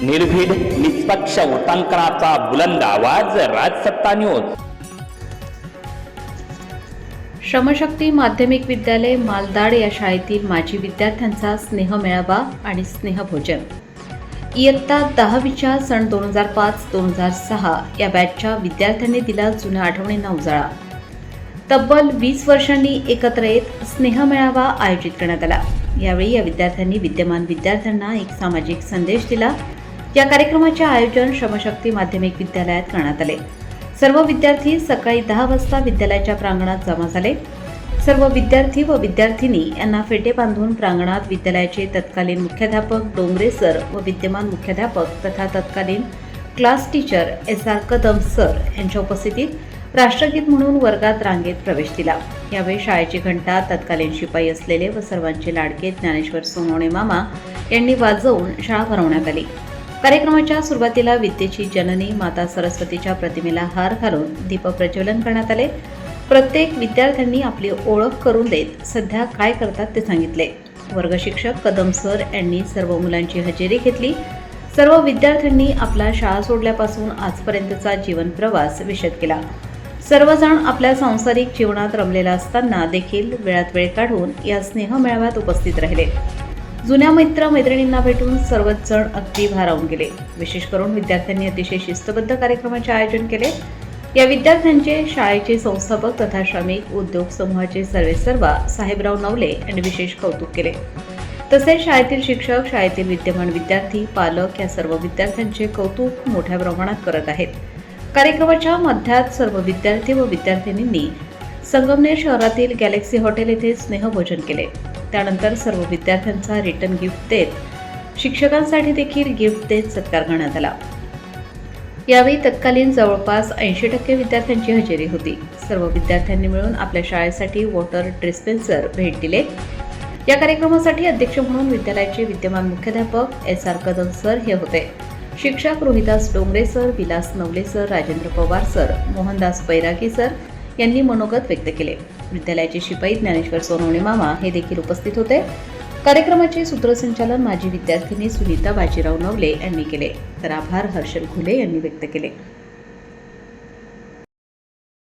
निर्भीड निष्पक्ष वृत्तांकनाचा बुलंद आवाज, राजसत्ता न्यूज. श्रमशक्ती माध्यमिक विद्यालय मालदाड या शाळेतील माजी विद्यार्थ्यांचा स्नेह मेळावा आणि स्नेहभोजन. इयत्ता 10वीच्या सन 2005-2006 या बॅचच्या विद्यार्थ्यांनी दिला जुन्या आठवणींना उजाळा. तब्बल 20 वर्षांनी एकत्र येत स्नेह मेळावा आयोजित करण्यात आला. यावेळी या विद्यार्थ्यांनी विद्यमान विद्यार्थ्यांना एक सामाजिक संदेश दिला. या कार्यक्रमाचे आयोजन श्रमशक्ती माध्यमिक विद्यालयात करण्यात आले. सर्व विद्यार्थी सकाळी 10 वाजता विद्यालयाच्या प्रांगणात जमा झाले. सर्व विद्यार्थी व विद्यार्थिनी यांना फेटे बांधून प्रांगणात विद्यालयाचे तत्कालीन मुख्याध्यापक डोंगरे सर व विद्यमान मुख्याध्यापक तथा तत्कालीन class teacher SR Kadam sir यांच्या उपस्थितीत राष्ट्रगीत म्हणून वर्गात रांगेत प्रवेश दिला. यावेळी शाळेची घंटा तत्कालीन शिपाई असलेले व सर्वांचे लाडके ज्ञानेश्वर सोनवणे मामा यांनी वाजवून शाळा भरवण्यात आली. कार्यक्रमाच्या सुरुवातीला विद्येची जननी माता सरस्वतीच्या प्रतिमेला हार घालून दीपप्रज्वलन करण्यात आले. प्रत्येक विद्यार्थ्यांनी आपली ओळख करून देत सध्या काय करतात ते सांगितले. वर्गशिक्षक कदम सर यांनी सर्व मुलांची हजेरी घेतली. सर्व विद्यार्थ्यांनी आपला शाळा सोडल्यापासून आजपर्यंतचा जीवन प्रवास विशद केला. सर्वजण आपल्या सांसारिक जीवनात रमलेला असताना देखील वेळात वेळ काढून या स्नेह मेळाव्यात उपस्थित राहिले. जुन्या मैत्रिणींना भेटून सर्वच जण अगदी भारावून गेले. विशेष करून विद्यार्थ्यांनी अतिशय शिस्तबद्ध कार्यक्रमाचे आयोजन केले. या विद्यार्थ्यांचे शाळेचे संस्थापक तथा श्रमिक उद्योग समूहाचे सर्वेसर्वा साहेबराव नवले यांनी विशेष कौतुक केले. तसेच शाळेतील शिक्षक, शाळेतील विद्यमान विद्यार्थी, पालक या सर्व विद्यार्थ्यांचे कौतुक मोठ्या प्रमाणात करत आहेत. कार्यक्रमाच्या मध्यात सर्व विद्यार्थी व विद्यार्थिनींनी संगमनेर शहरातील गॅलेक्सी हॉटेल येथे स्नेहभोजन केले. त्यानंतर सर्व विद्यार्थ्यांचा रिटर्न गिफ्ट देत शिक्षकांसाठी देखील गिफ्ट देत सत्कार करण्यात आला. यावेळी तत्कालीन जवळपास 80% विद्यार्थ्यांची हजेरी होती. सर्व विद्यार्थ्यांनी मिळून आपल्या शाळेसाठी वॉटर डिस्पेन्सर भेट दिले. या कार्यक्रमासाठी अध्यक्ष म्हणून विद्यालयाचे विद्यमान मुख्याध्यापक SR कदम सर हे होते. शिक्षक Rohidas Dongre sir, Vilas Navale sir, Rajendra Pawar sir, Mohandas Bairagi sir यांनी मनोगत व्यक्त केले. विद्यालयाचे शिपाई ज्ञानेश्वर सोनवणे मामा हे देखील उपस्थित होते. कार्यक्रमाचे सूत्रसंचालन माजी विद्यार्थिनी सुनीता बाजीराव नवले यांनी केले, तर आभार हर्षल घुले यांनी व्यक्त केले.